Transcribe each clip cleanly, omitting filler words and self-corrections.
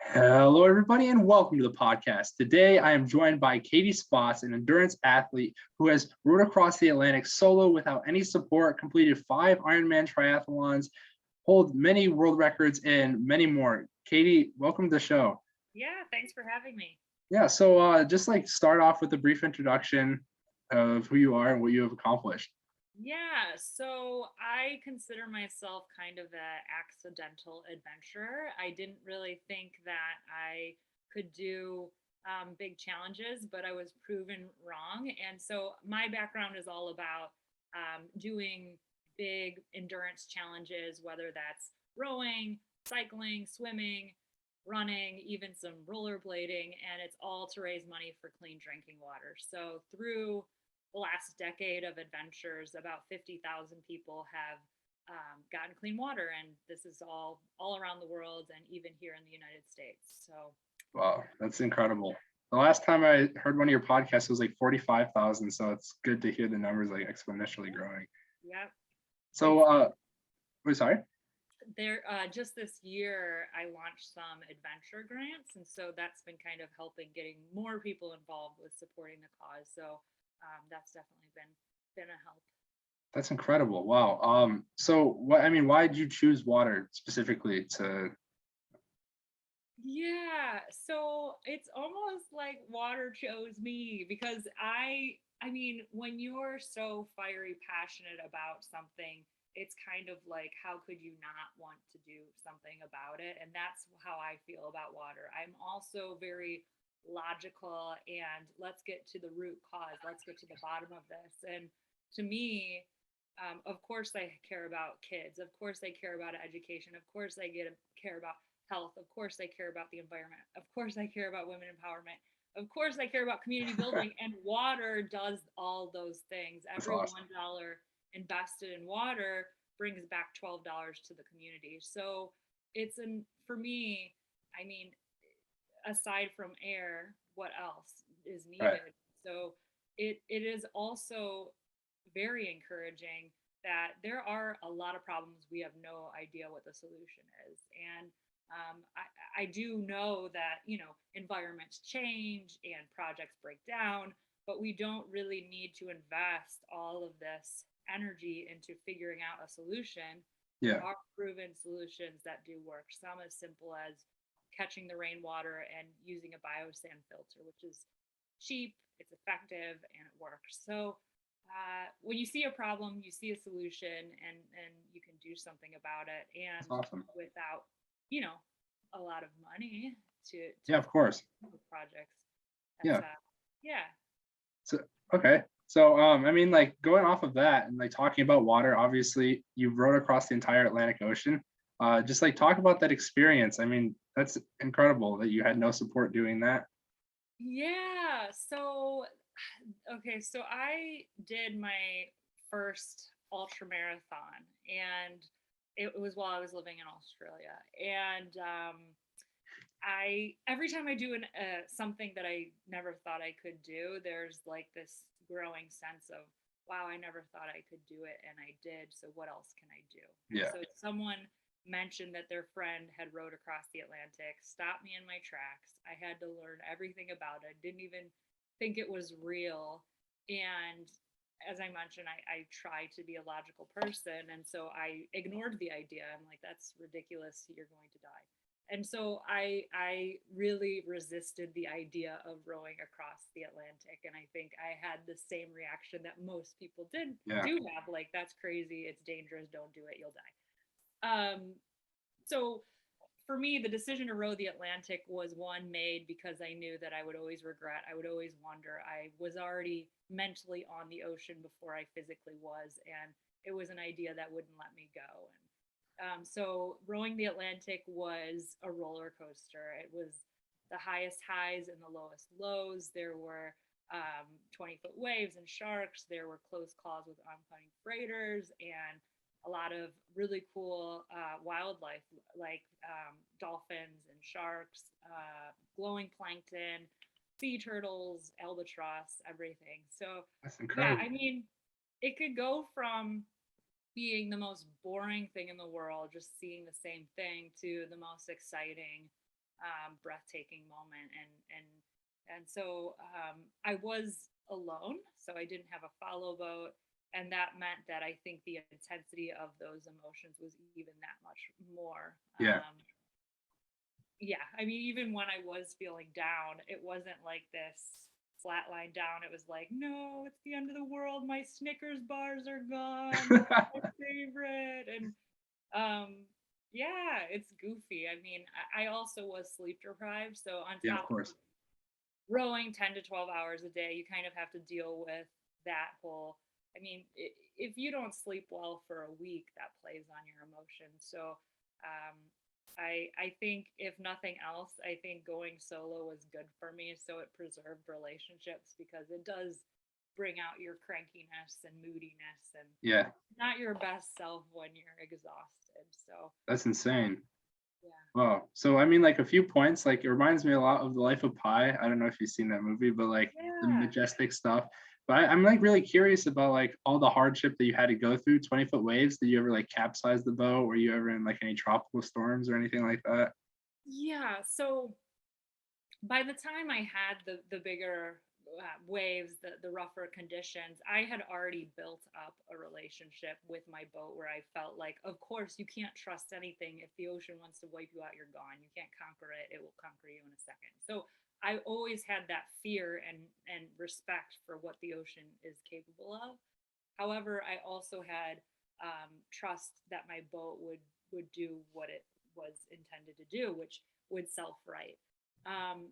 Hello, everybody, and welcome to the podcast. Today, I am joined by Katie Spotz, an endurance athlete who has rowed across the Atlantic solo without any support, completed 5 Ironman triathlons, hold many world records, and many more. Katie, welcome to the show. Yeah, thanks for having me. Yeah, so just like start off with a brief introduction of who you are and what you have accomplished. Yeah, so I consider myself kind of an accidental adventurer. I didn't really think that I could do big challenges, but I was proven wrong. And so my background is all about doing big endurance challenges, whether that's rowing, cycling, swimming, running, even some rollerblading, and it's all to raise money for clean drinking water. So through the last decade of adventures, about 50,000 people have gotten clean water, and this is all around the world and even here in the United States. So, Wow, that's incredible. The last time I heard one of your podcasts was like 45,000, so it's good to hear the numbers like exponentially growing. yeah, So, it's wait, sorry. there. Just this year, I launched some adventure grants, and so that's been kind of helping getting more people involved with supporting the cause. So that's definitely been a help. That's incredible. Wow. So why did you choose water specifically to? Yeah, so it's almost like water chose me because I mean, when you're so fiery passionate about something, it's kind of like how could you not want to do something about it? And that's how I feel about water. I'm also very logical and let's get to the root cause. Let's get to the bottom of this. And to me, of course I care about kids. Of course I care about education. Of course care about health. Of course, I care about the environment. Of course, I care about women empowerment. Of course, I care about community building. And water does all those things. That's Every awesome. $1 invested in water brings back $12 to the community. So for me, I mean, aside from air, what else is Right. needed? So it is also very encouraging that there are a lot of problems we have no idea what the solution is. And I do know that, environments change and projects break down, but we don't really need to invest all of this energy into figuring out a solution. There Yeah. are proven solutions that do work. Some as simple as catching the rainwater and using a biosand filter, which is cheap, it's effective, and it works. So when you see a problem, you see a solution, and you can do something about it, That's and awesome. without you know a lot of money to Yeah, of course. projects. That's Yeah. yeah. So okay. So like going off of that and like talking about water, obviously you rode across the entire Atlantic Ocean. Just like talk about that experience. I mean, that's incredible that you had no support doing that. Yeah. So, okay. So I did my first ultra marathon, and it was while I was living in Australia. And I every time I do something that I never thought I could do, there's like this growing sense of, wow, I never thought I could do it, and I did. So what else can I do? And Yeah. so someone mentioned that their friend had rowed across the Atlantic, stopped me in my tracks. I had to learn everything about it. Didn't even think it was real. And as I mentioned, I try to be a logical person. And so I ignored the idea. I'm like, that's ridiculous. You're going to die. And so I really resisted the idea of rowing across the Atlantic. And I think I had the same reaction that most people Yeah. do have, like, that's crazy, it's dangerous, don't do it, you'll die. So for me, the decision to row the Atlantic was one made because I knew that I would always regret. I would always wonder. I was already mentally on the ocean before I physically was, and it was an idea that wouldn't let me go. And so rowing the Atlantic was a roller coaster. It was the highest highs and the lowest lows. There were 20-foot waves and sharks. There were close calls with oncoming freighters and a lot of really cool wildlife like dolphins and sharks, glowing plankton, sea turtles, albatross, everything. So, That's yeah, incredible. I mean, it could go from being the most boring thing in the world, just seeing the same thing, to the most exciting. breathtaking moment. And so I was alone, so I didn't have a follow boat. And that meant that I think the intensity of those emotions was even that much more. Yeah. Yeah, I mean, even when I was feeling down, it wasn't like this flat line down. It was like, no, it's the end of the world. My Snickers bars are gone. That was my favorite. And um, yeah, it's goofy. I mean, I also was sleep deprived. So on Yeah, of top of course. rowing 10 to 12 hours a day, you kind of have to deal with that whole. I mean, if you don't sleep well for a week, that plays on your emotions. So um, I think if nothing else, I think going solo was good for me. So it preserved relationships because it does bring out your crankiness and moodiness and Yeah, not your best self when you're exhausted. So that's insane. yeah. Wow. So I mean, like a few points, like it reminds me a lot of The Life of Pi. I don't know if you've seen that movie, but like the Yeah. majestic stuff. But I'm like really curious about like all the hardship that you had to go through. 20-foot waves. Did you ever like capsize the boat? Were you ever in like any tropical storms or anything like that? Yeah. So by the time I had the bigger waves, the rougher conditions, I had already built up a relationship with my boat where I felt like, of course, you can't trust anything. If the ocean wants to wipe you out, you're gone. You can't conquer it. It will conquer you in a second. So I always had that fear and respect for what the ocean is capable of. However, I also had trust that my boat would do what it was intended to do, which would self right. Um,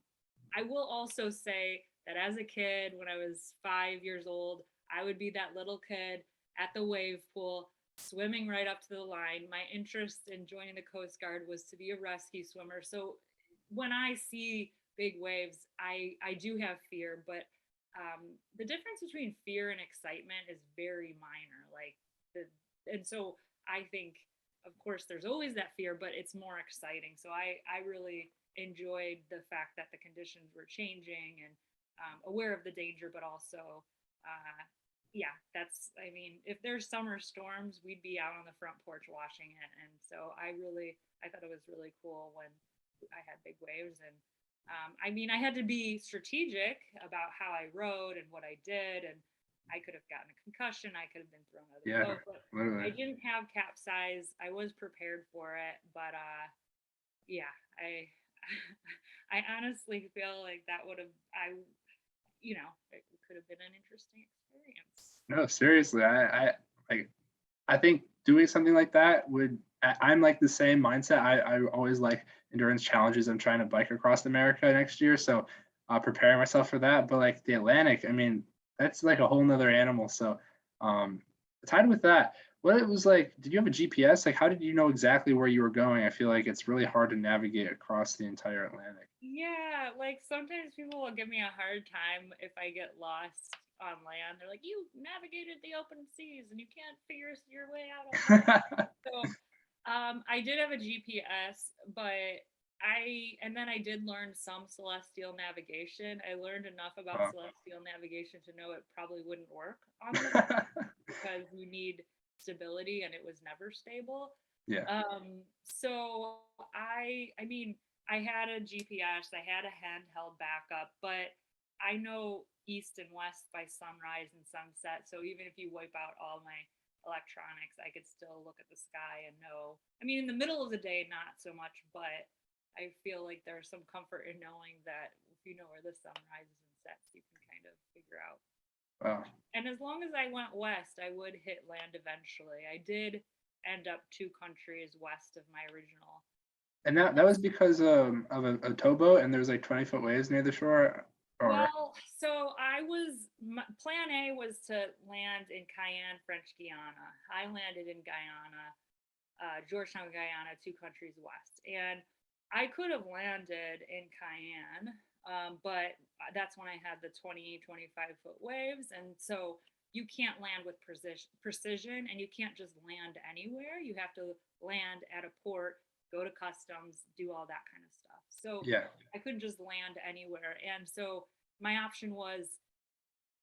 I will also say that as a kid, when I was 5 years old, I would be that little kid at the wave pool, swimming right up to the line. My interest in joining the Coast Guard was to be a rescue swimmer. So when I see big waves, I do have fear, but the difference between fear and excitement is very minor. Like the, and so I think, of course, there's always that fear, but it's more exciting. So I really enjoyed the fact that the conditions were changing and aware of the danger, but also, yeah, that's, I mean, if there's summer storms, we'd be out on the front porch watching it. And so I thought it was really cool when I had big waves. And I mean, I had to be strategic about how I rode and what I did. And I could have gotten a concussion. I could have been thrown out of the Yeah, boat, but I literally. didn't have capsize. I was prepared for it, but yeah, I I honestly feel like that would have it could have been an interesting experience. No, seriously. Like I think doing something like that would I'm like the same mindset. I always like endurance challenges. I'm trying to bike across America next year, so preparing myself for that. But like the Atlantic, I mean, that's like a whole nother animal. So um, tied with that, what it was like, did you have a GPS? Like, how did you know exactly where you were going? I feel like it's really hard to navigate across the entire Atlantic. Yeah, like sometimes people will give me a hard time if I get lost on land. They're like, "You navigated the open seas and you can't figure your way out on land." So, I did have a GPS, but and then I did learn some celestial navigation. I learned enough about Wow. celestial navigation to know it probably wouldn't work on the Atlantic because you need stability and it was never stable. Yeah. So I mean, I had a GPS, I had a handheld backup, but I know east and west by sunrise and sunset. So even if you wipe out all my electronics, I could still look at the sky and know. I mean, in the middle of the day, not so much, but I feel like there's some comfort in knowing that if you know where the sun rises and sets, you can kind of figure out. Wow. And as long as I went west, I would hit land eventually. I did end up 2 countries west of my original. And that was because of a towboat and there's like 20-foot waves near the shore, or Well, so plan A was to land in Cayenne, French Guiana. I landed in Guyana, Georgetown, Guyana, 2 countries west. And I could have landed in Cayenne, but that's when I had the 20, 25-foot waves. And so you can't land with precision and you can't just land anywhere. You have to land at a port, go to customs, do all that kind of stuff. So yeah. I couldn't just land anywhere. And so my option was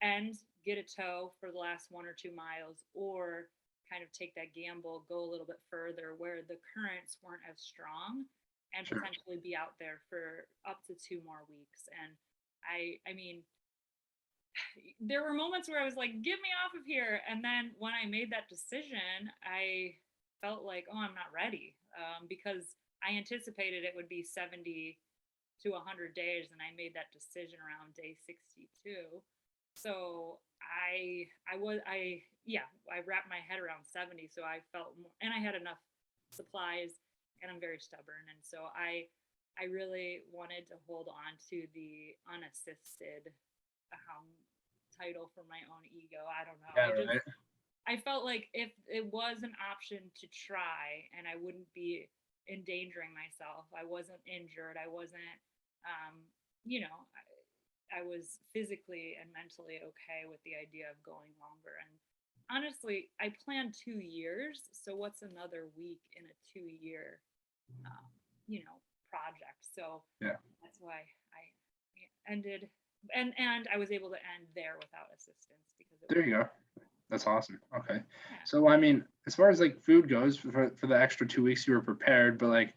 end, get a tow for the last 1 or 2 miles, or kind of take that gamble, go a little bit further where the currents weren't as strong. and Sure. potentially be out there for up to 2 more weeks. And I mean, there were moments where I was like, get me off of here. And then when I made that decision, I felt like, oh, I'm not ready, because I anticipated it would be 70 to 100 days. And I made that decision around day 62. So I wrapped my head around 70. So I felt more, and I had enough supplies, and I'm very stubborn. And so I really wanted to hold on to the unassisted um, title for my own ego. I don't know. Yeah, right. I felt like if it was an option to try and I wouldn't be endangering myself, I wasn't injured, I wasn't, um, you know, I was physically and mentally okay with the idea of going longer. And honestly, I planned 2 years. So what's another week in a 2 year, um, project? So Yeah. that's why I ended, and I was able to end there without assistance because it There was, you go. That's awesome. Okay. yeah. So I mean, as far as like food goes, for the extra 2 weeks you were prepared, but like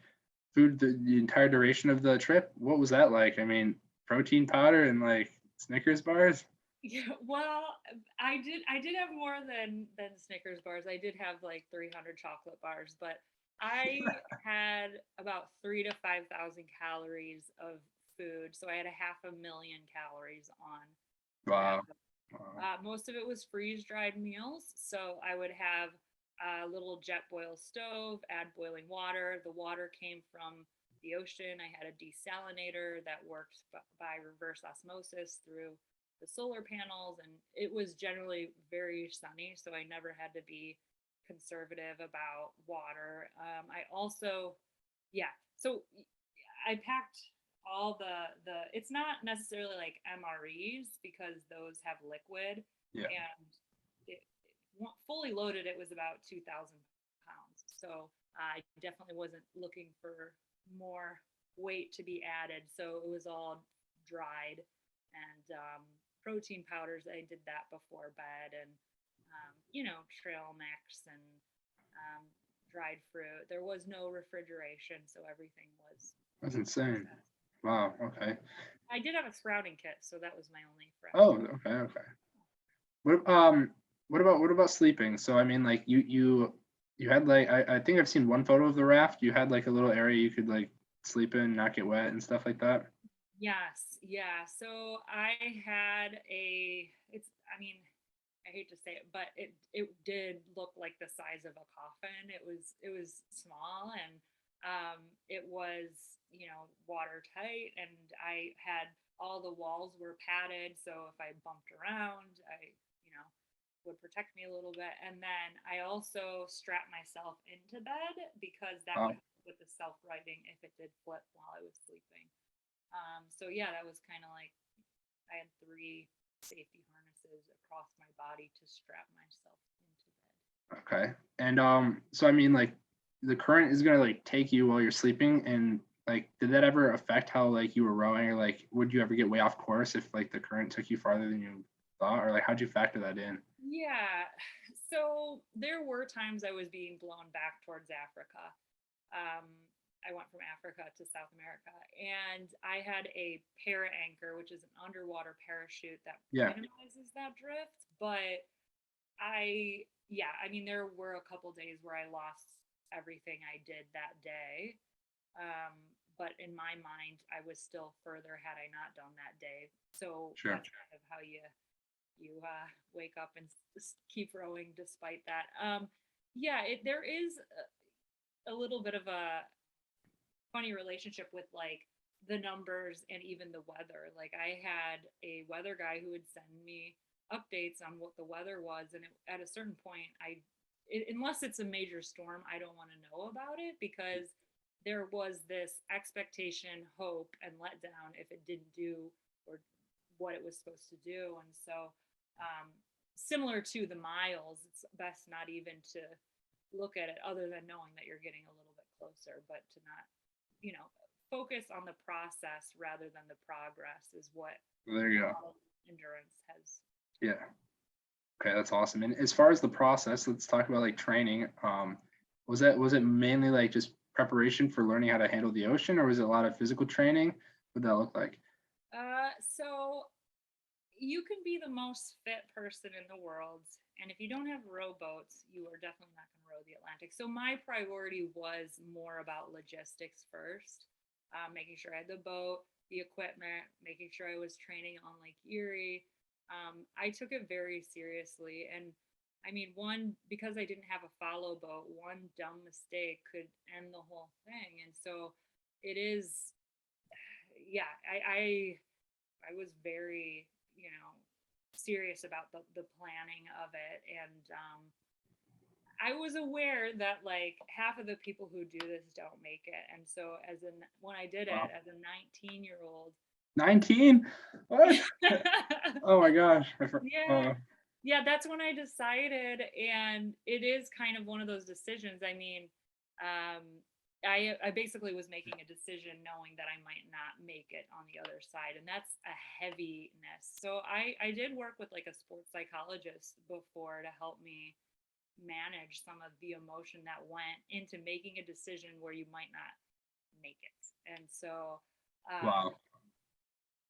food the entire duration of the trip, what was that like? I mean, protein powder and like Snickers bars? Yeah, well, I did have more than Snickers bars. I did have like 300 chocolate bars, but I had about 3 to 5,000 calories of food. So I had a 500,000 calories on that. Wow. Wow. Most of it was freeze dried meals. So I would have a little jet boil stove, add boiling water. The water came from the ocean. I had a desalinator that worked by reverse osmosis through the solar panels, and it was generally very sunny. So I never had to be conservative about water. I also, yeah, so I packed all the it's not necessarily like MREs because those have liquid, Yeah. and fully loaded it was about 2,000 pounds. So I definitely wasn't looking for more weight to be added. So it was all dried, and protein powders. I did that before bed, and trail mix and um, dried fruit. There was no refrigeration, so everything was That's insane. processed. Wow. Okay. I did have a sprouting kit, so that was my only fresh. Oh, okay, okay. What about sleeping? So I mean, like you had like I think I've seen one photo of the raft. You had like a little area you could like sleep in, not get wet and stuff like that. Yes, yeah. So I had I mean, I hate to say it, but it did look like the size of a coffin. It was small, and it was, watertight, and I had all the walls were padded, so if I bumped around, you know, would protect me a little bit. And then I also strapped myself into bed because that Wow. would help with the self-righting if it did flip while I was sleeping. So yeah, that was kind of like I had 3 safety harnesses across my body to strap myself into bed. Okay. And so I mean like the current is gonna like take you while you're sleeping, and like did that ever affect how like you were rowing, or like would you ever get way off course if like the current took you farther than you thought, or like how'd you factor that in? Yeah. So there were times I was being blown back towards Africa. Um, I went from Africa to South America, and I had a para anchor, which is an underwater parachute that Yeah. minimizes that drift. But yeah, I mean, there were a couple days where I lost everything I did that day. Um, but in my mind, I was still further had I not done that day. So Sure. that's kind of how you wake up and keep rowing despite that. Yeah, there is a little bit of a funny relationship with like the numbers and even the weather. Like I had a weather guy who would send me updates on what the weather was, and at a certain point, unless it's a major storm, I don't want to know about it because there was this expectation, hope, and letdown if it didn't do or what it was supposed to do. And so, similar to the miles, it's best not even to look at it other than knowing that you're getting a little bit closer, but to not, you know, focus on the process rather than the progress is what Well, there you go. endurance has. Yeah. Okay, that's awesome. And as far as the process, let's talk about like training. Was it mainly like just preparation for learning how to handle the ocean, or was it a lot of physical training? What did that look like? So you can be the most fit person in the world, and if you don't have rowboats, you are definitely not going to row the Atlantic. So my priority was more about logistics first, making sure I had the boat, the equipment, making sure I was training on Lake Erie. I took it very seriously, and I mean, one, because I didn't have a follow boat, one dumb mistake could end the whole thing. And so it is, yeah, I was very, serious about the planning of it. And I was aware that like half of the people who do this don't make it. And so when I did it Wow. as a 19-year-old, 19? What? Oh my gosh. yeah. Yeah, that's when I decided, and it is kind of one of those decisions. I mean, um, I basically was making a decision knowing that I might not make it on the other side, and that's a heaviness. So I did work with like a sports psychologist before to help me manage some of the emotion that went into making a decision where you might not make it. And so, Wow.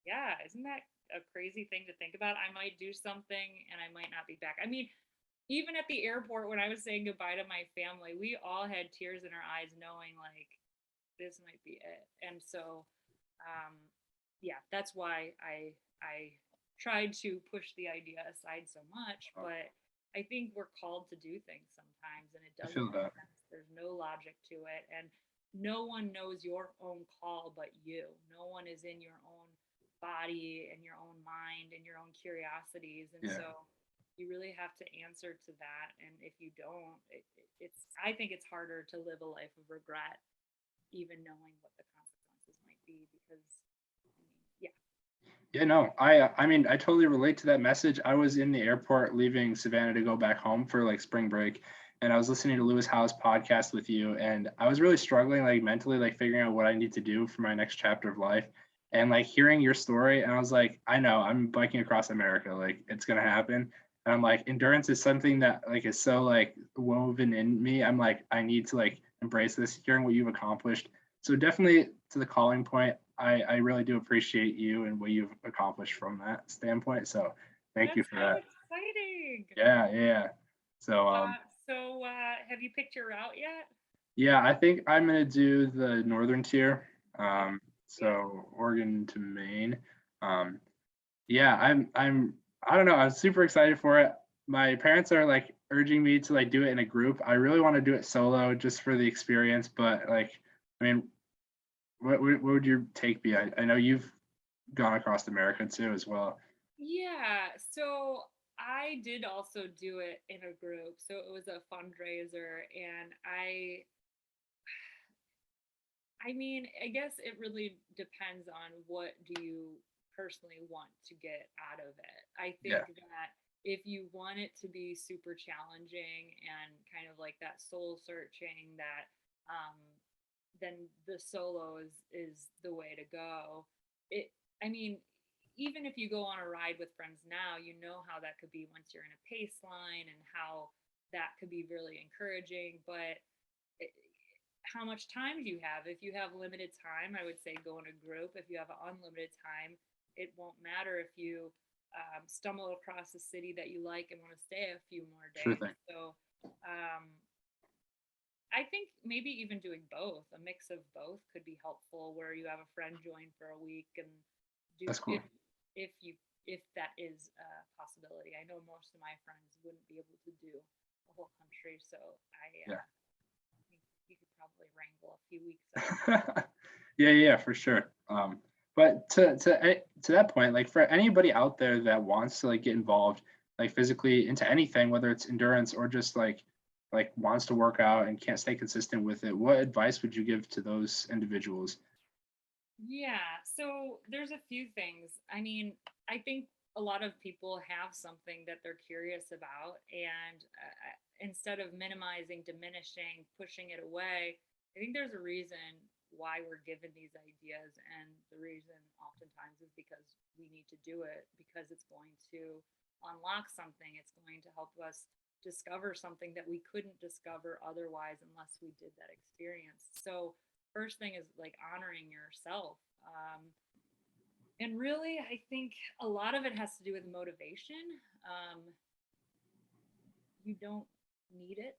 yeah, isn't that a crazy thing to think about? I might do something and I might not be back. I mean, even at the airport when I was saying goodbye to my family, we all had tears in our eyes knowing like this might be it. And so um yeah, that's why I tried to push the idea aside so much, but I think we're called to do things sometimes and it I doesn't feel make that. sense. There's no logic to it, and no one knows your own call but you. No one is in your own body and your own mind and your own curiosities. And Yeah. so you really have to answer to that. And if you don't, it's I think it's harder to live a life of regret, even knowing what the consequences might be. Because I mean, yeah. Yeah, no, I mean, I totally relate to that message. I was in the airport leaving Savannah to go back home for like spring break, and I was listening to Lewis Howe's podcast with you, and I was really struggling like mentally, like figuring out what I need to do for my next chapter of life. And like hearing your story, and I was like, I know, I'm biking across America, like it's gonna happen. And I'm like, endurance is something that like is so like woven in me. I'm like, I need to like embrace this, hearing what you've accomplished. So definitely to the calling point, I really do appreciate you and what you've accomplished from that standpoint. So thank you That's for so that. exciting. Yeah, yeah. So Have you picked your route yet? yeah, I think I'm gonna do the northern tier. Okay. Yeah. So Oregon to Maine. Um, yeah, I don't know, I'm super excited for it. My parents are like urging me to like do it in a group. I really want to do it solo just for the experience, but like, I mean, what would your take be? I know you've gone across America too as well. Yeah, so I did also do it in a group. So it was a fundraiser, and I mean, I guess it really depends on what do you personally want to get out of it. I Yeah, think that if you want it to be super challenging and kind of like that soul searching, that um then the solo is the way to go. It I mean, even if you go on a ride with friends now, you know how that could be once you're in a pace line and how that could be really encouraging, but it, how much time do you have? If you have limited time, I would say go in a group. If you have unlimited time, it won't matter if you stumble across a city that you like and want to stay a few more sure days. thing. So um, I think maybe even doing both, a mix of both could be helpful where you have a friend join for a week and do That's cool. if you if that is a possibility. I know most of my friends wouldn't be able to do the whole country, so I Yeah. think you could probably wrangle a few weeks out. Yeah, yeah, for sure. But to that point, like for anybody out there that wants to like get involved, like physically into anything, whether it's endurance or just like wants to work out and can't stay consistent with it, what advice would you give to those individuals? Yeah, so there's a few things. I mean, I think a lot of people have something that they're curious about, and instead of minimizing, diminishing, pushing it away, I think there's a reason why we're given these ideas, and the reason oftentimes is because we need to do it because it's going to unlock something. It's going to help us discover something that we couldn't discover otherwise unless we did that experience. So first thing is like honoring yourself. And really, I think a lot of it has to do with motivation. You don't need it.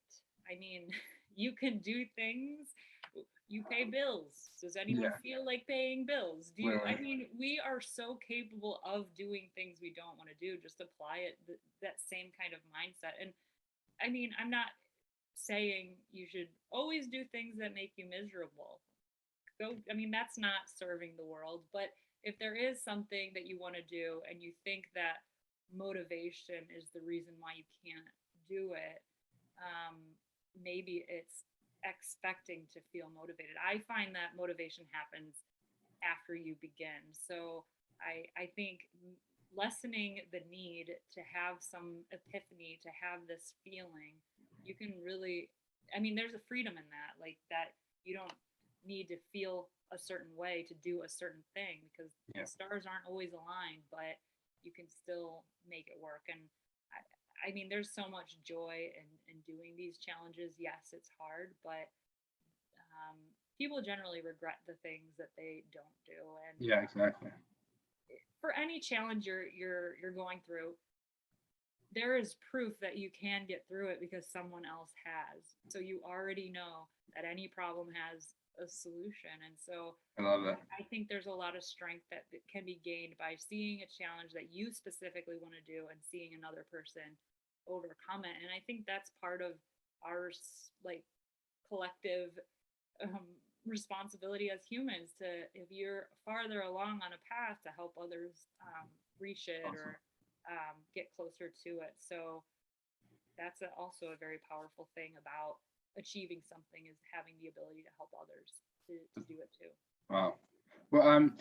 I mean, you can do things. You pay bills. Does anyone Yeah, feel like paying bills? Do you? I literally. mean, we are so capable of doing things we don't want to do. Just apply it that same kind of mindset. And I mean, I'm not saying you should always do things that make you miserable. Go. I mean, that's not serving the world. But if there is something that you want to do and you think that motivation is the reason why you can't do it, um, maybe it's expecting to feel motivated. I find that motivation happens after you begin. So I think lessening the need to have some epiphany, to have this feeling, you can really, I mean, there's a freedom in that, like that you don't need to feel a certain way to do a certain thing because Yeah. the stars aren't always aligned, but you can still make it work. And I mean, there's so much joy in doing these challenges. Yes, it's hard, but people generally regret the things that they don't do. And Yeah, exactly. for any challenge you're going through, there is proof that you can get through it because someone else has. So you already know that any problem has a solution. And so I love that. I think there's a lot of strength that can be gained by seeing a challenge that you specifically want to do and seeing another person overcome it. And I think that's part of our like collective um, responsibility as humans to, if you're farther along on a path, to help others reach it Awesome. or get closer to it. So that's also a very powerful thing about achieving something, is having the ability to help others to do it too. Wow. Well,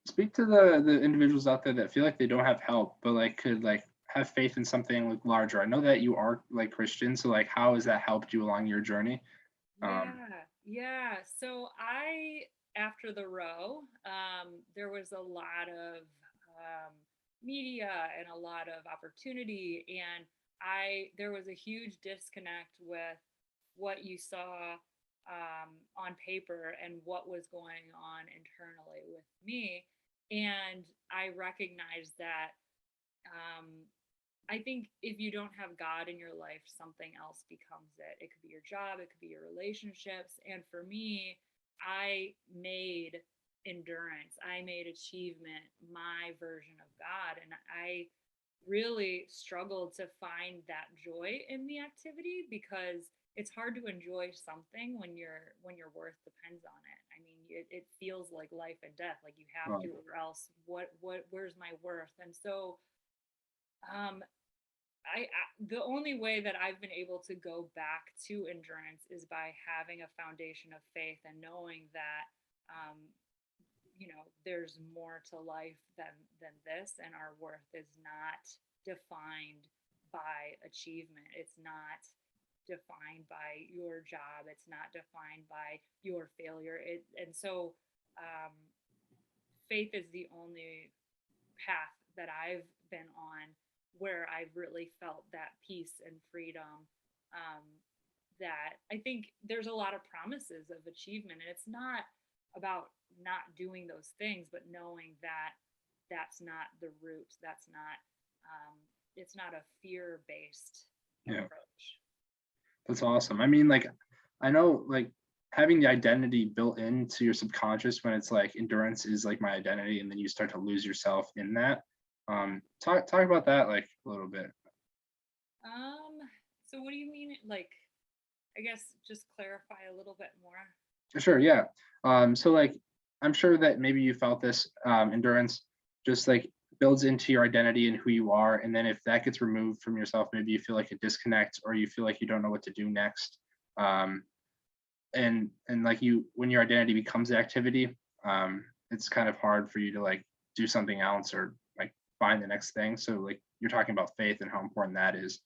speak to the individuals out there that feel like they don't have help, but like could like have faith in something like larger. I know that you are like Christian, so like how has that helped you along your journey? Um, Yeah. So after the row, there was a lot of media and a lot of opportunity, and there was a huge disconnect with what you saw on paper and what was going on internally with me. And I recognized that um, I think if you don't have God in your life, something else becomes it. It could be your job, it could be your relationships. And for me, I made endurance, I made achievement my version of God. And I really struggled to find that joy in the activity because it's hard to enjoy something when your worth depends on it. I mean, it feels like life and death, like you have well, to, or else where's my worth? And so um, the only way that I've been able to go back to endurance is by having a foundation of faith and knowing that um, there's more to life than this, and our worth is not defined by achievement. It's not defined by your job. It's not defined by your failure. And so um, faith is the only path that I've been on where I've really felt that peace and freedom. Um, that I think there's a lot of promises of achievement, and it's not about not doing those things, but knowing that that's not the root. That's not. It's not a fear-based yeah, approach. that's awesome. I mean, like I know like having the identity built into your subconscious when it's like endurance is like my identity, and then you start to lose yourself in that. Talk about that like a little bit. Um. So, what do you mean? Like, I guess just clarify a little bit more. Sure, yeah. So like I'm sure that maybe you felt this endurance just like builds into your identity and who you are. And then if that gets removed from yourself, maybe you feel like a disconnect or you feel like you don't know what to do next. Um, and like you when your identity becomes the activity, it's kind of hard for you to like do something else or like find the next thing. So like you're talking about faith and how important that is,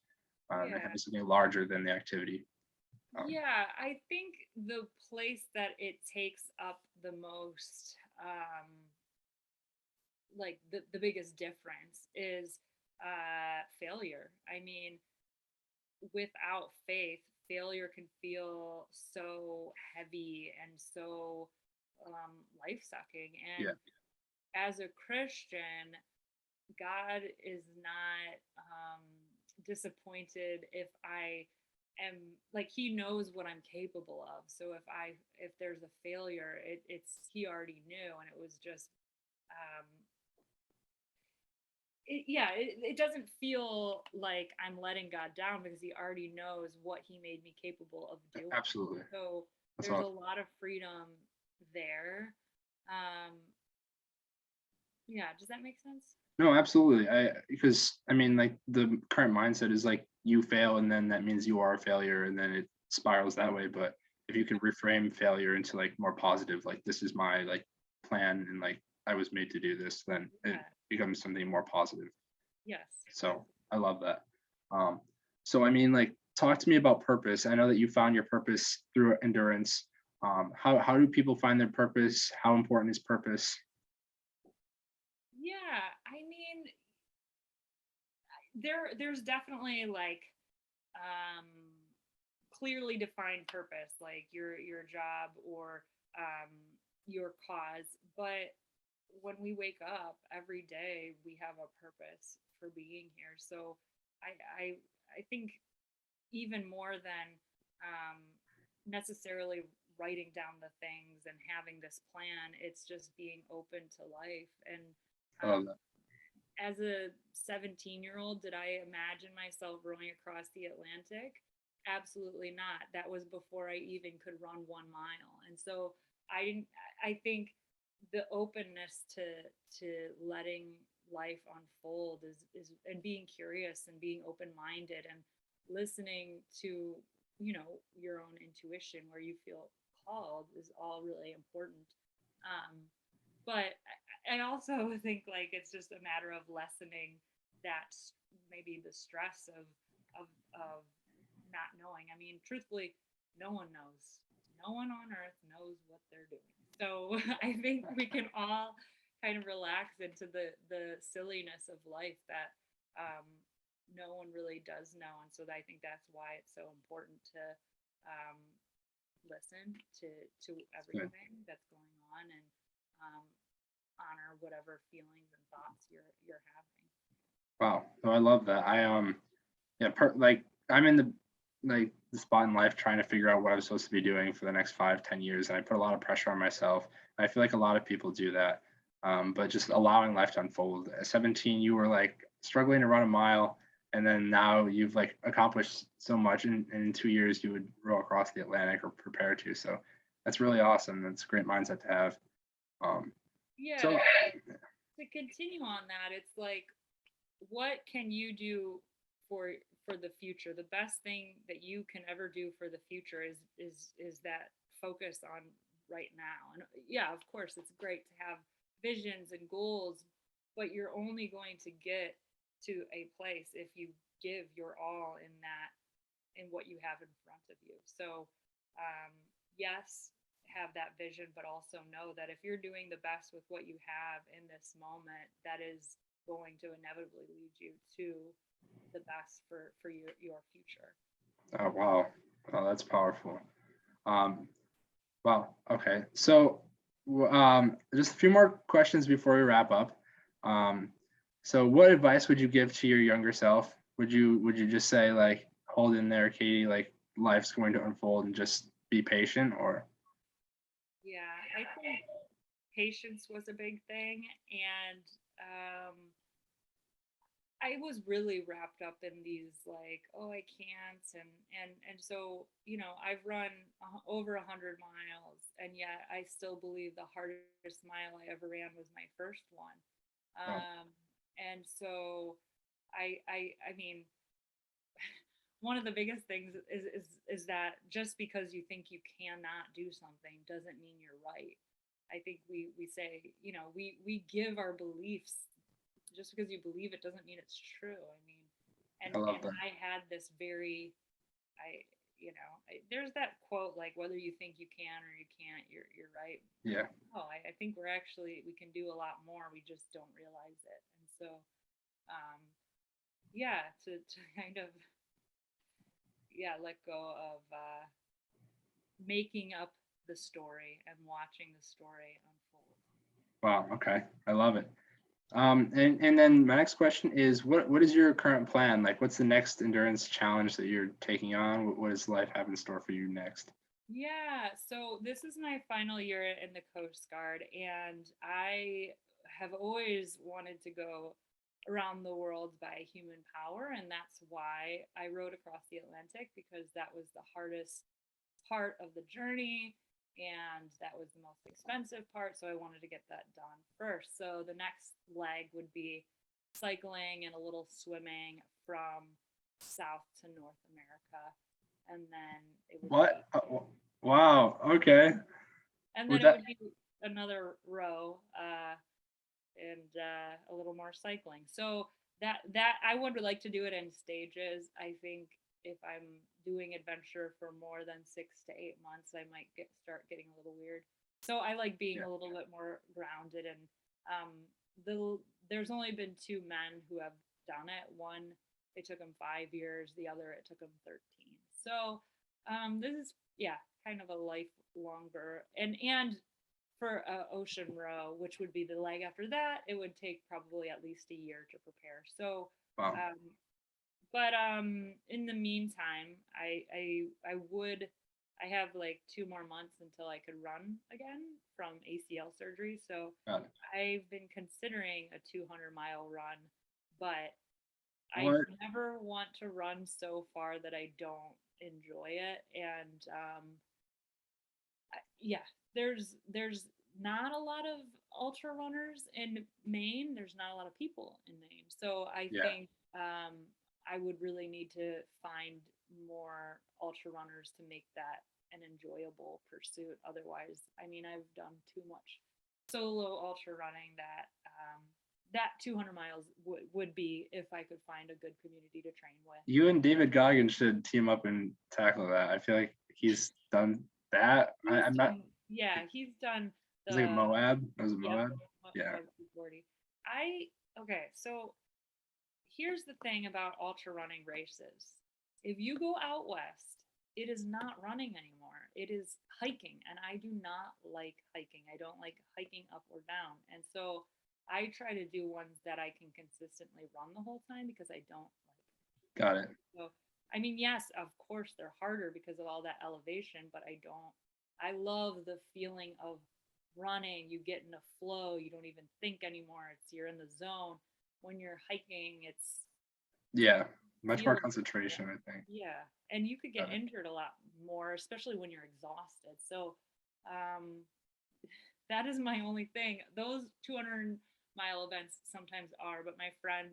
and Yeah. having something larger than the activity. Yeah, I think the place that it takes up the most, like the biggest difference is failure. I mean, without faith, failure can feel so heavy and so life sucking. And Yeah. as a Christian, God is not disappointed if I am like, he knows what I'm capable of. So if there's a failure, it's he already knew, and it was just um, it doesn't feel like I'm letting God down because he already knows what he made me capable of doing. Absolutely. So That's there's a awesome. lot of freedom there. Um, yeah, does that make sense? No, absolutely. Because I mean, like the current mindset is like you fail and then that means you are a failure and then it spirals that way. But if you can reframe failure into like more positive, like this is my like plan and like I was made to do this, then it Yeah. becomes something more positive. Yes. So I love that. Um, so I mean, like talk to me about purpose. I know that you found your purpose through endurance. How do people find their purpose? How important is purpose? Yeah, I mean, there's definitely like um clearly defined purpose, like your job or um your cause. But when we wake up every day, we have a purpose for being here. So I I I think even more than um necessarily writing down the things and having this plan, it's just being open to life. And I love um, that. as a 17-year-old, did I imagine myself rowing across the Atlantic? Absolutely not. That was before I even could run 1 mile. And so I didn't, I think the openness to letting life unfold is and being curious and being open-minded and listening to, your own intuition where you feel called is all really important. Um, but I also think like it's just a matter of lessening that maybe the stress of not knowing. I mean, truthfully, no one knows. No one on earth knows what they're doing. So I think we can all kind of relax into the silliness of life that um, no one really does know. And so I think that's why it's so important to um, listen to Good. everything that's going on and um, honor whatever feelings and thoughts you're having. Wow. No, I love that. Yeah, like I'm in the spot in life trying to figure out what I'm supposed to be doing for the next 5, 10 years, and I put a lot of pressure on myself. I feel like a lot of people do that, but just allowing life to unfold. At 17, you were like struggling to run a mile, and then now you've like accomplished so much. And in 2 years, you would row across the Atlantic or prepare to. So that's really awesome. That's a great mindset to have. Um, Yeah, so to continue on that, it's like, what can you do for for the future? The best thing that you can ever do for the future is that focus on right now. And yeah, of course, it's great to have visions and goals, but you're only going to get to a place if you give your all in that, in what you have in front of you. So, yes, have that vision, but also know that if you're doing the best with what you have in this moment, that is going to inevitably lead you to the best for your future. oh, wow, oh, that's powerful. Um, Wow. Okay. So, just a few more questions before we wrap up. Um, so, what advice would you give to your younger self? Would you just say like, hold in there, Katie, like life's going to unfold and just be patient, or? Yeah, I think patience was a big thing, and I was really wrapped up in these like, oh, I can't, and so I've run over 100 miles, and yet I still believe the hardest mile I ever ran was my first one. Oh, And so I mean, one of the biggest things is that just because you think you cannot do something doesn't mean you're right. I think we say, we give our beliefs. Just because you believe it doesn't mean it's true. I mean, I love and that. I had this very, there's that quote like, whether you think you can or you can't, you're right. Yeah. Oh, I think we can do a lot more. We just don't realize it. And so, um, yeah, to kind of let go of making up the story and watching the story unfold. Wow. Okay. I love it. And then my next question is, what is your current plan? Like, what's the next endurance challenge that you're taking on? What does life have in store for you next? Yeah, so this is my final year in the Coast Guard, and I have always wanted to go around the world by human power, and that's why I rode across the Atlantic, because that was the hardest part of the journey and that was the most expensive part. So I wanted to get that done first. So the next leg would be cycling and a little swimming from South to North America. And then it would What? be, Wow. Okay. and then Would it that? would be another row and a little more cycling. So that I would like to do it in stages. I think if I'm doing adventure for more than 6 to 8 months, I might start getting a little weird. So I like being Yeah. a little bit more grounded. And there's only been two men who have done it. One, it took him 5 years. The other, it took him 13. So this is kind of a life longer and for ocean row, which would be the leg after that, it would take probably at least a year to prepare. So, Wow. um, but in the meantime, I have like 2 more months until I could run again from ACL surgery. So Got it. I've been considering a 200-mile run, but I What? never want to run so far that I don't enjoy it. And yeah, there's not a lot of ultra runners in Maine. There's not a lot of people in Maine, so I Yeah. think I would really need to find more ultra runners to make that an enjoyable pursuit. Otherwise, I mean, I've done too much solo ultra running that 200 miles would be if I could find a good community to train with. You and David Goggins should team up and tackle that. I feel like he's done that. I'm not. He's done It's like a the Moab. Was it yep Moab? Yeah. Moab 240. I okay, so here's the thing about ultra running races. If you go out west, it is not running anymore. It is hiking, and I do not like hiking. I don't like hiking up or down. And so I try to do ones that I can consistently run the whole time because I don't like Got it. so, I mean, yes, of course they're harder because of all that elevation, but I love the feeling of running. You get in a flow, you don't even think anymore. You're in the zone. When you're hiking, Yeah. Much more feel, concentration, I think. yeah. And you could get Got it. injured a lot more, especially when you're exhausted. So, um, that is my only thing. Those 200-mile events sometimes are, but my friend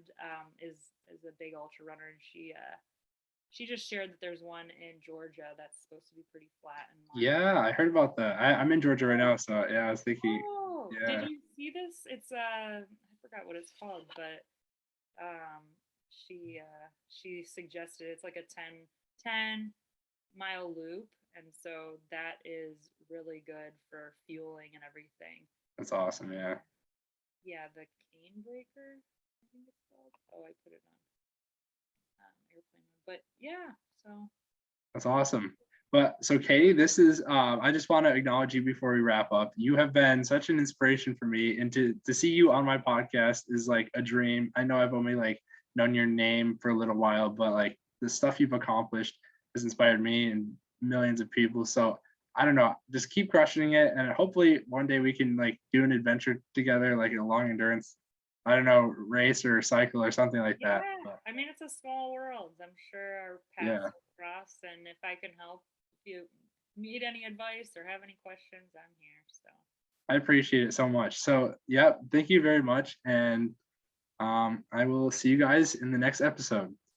is a big ultra runner, and she just shared that there's one in Georgia that's supposed to be pretty flat and Yeah, I heard about that. I'm in Georgia right now, so yeah, I was thinking. oh, did Yeah, you see this? It's I forgot what it's called, but um she suggested it's like a 10-mile loop, and so that is really good for fueling and everything. that's awesome. Yeah, Yeah, the cane breaker, I think it's called. Oh, I put it on airplane mode. But yeah, so that's awesome. But so Katie, this is I just want to acknowledge you before we wrap up. You have been such an inspiration for me, and to see you on my podcast is like a dream. I know I've only like known your name for a little while, but like the stuff you've accomplished has inspired me and millions of people. So I don't know, just keep crushing it, and hopefully one day we can like do an adventure together, like a long endurance, I don't know, race or cycle or something like yeah, that. But I mean it's a small world. I'm sure our paths yeah, will cross, and if I can help, if you need any advice or have any questions, I'm here. So I appreciate it so much. So yeah, thank you very much, and I will see you guys in the next episode.